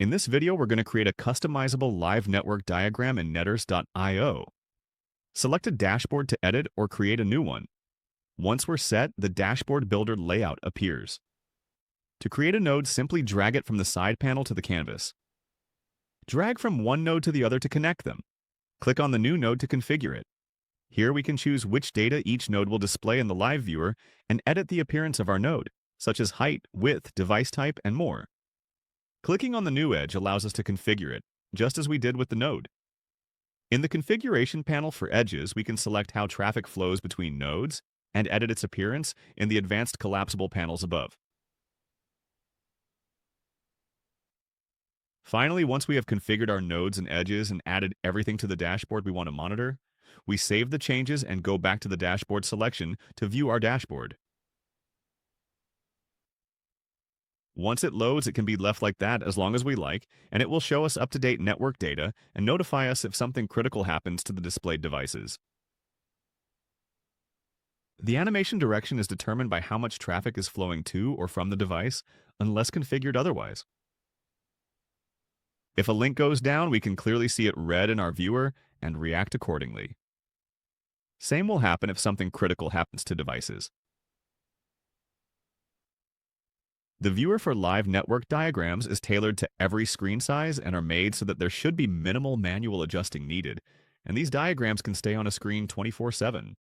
In this video, we're going to create a customizable live network diagram in netters.io. Select a dashboard to edit or create a new one. Once we're set, the dashboard builder layout appears. To create a node, simply drag it from the side panel to the canvas. Drag from one node to the other to connect them. Click on the new node to configure it. Here we can choose which data each node will display in the live viewer and edit the appearance of our node, such as height, width, device type, and more. Clicking on the new edge allows us to configure it, just as we did with the node. In the configuration panel for edges, we can select how traffic flows between nodes and edit its appearance in the advanced collapsible panels above. Finally, once we have configured our nodes and edges and added everything to the dashboard we want to monitor, we save the changes and go back to the dashboard selection to view our dashboard. Once it loads, it can be left like that as long as we like, and it will show us up-to-date network data and notify us if something critical happens to the displayed devices. The animation direction is determined by how much traffic is flowing to or from the device, unless configured otherwise. If a link goes down, we can clearly see it red in our viewer and react accordingly. Same will happen if something critical happens to devices. The viewer for live network diagrams is tailored to every screen size and are made so that there should be minimal manual adjusting needed, and these diagrams can stay on a screen 24/7.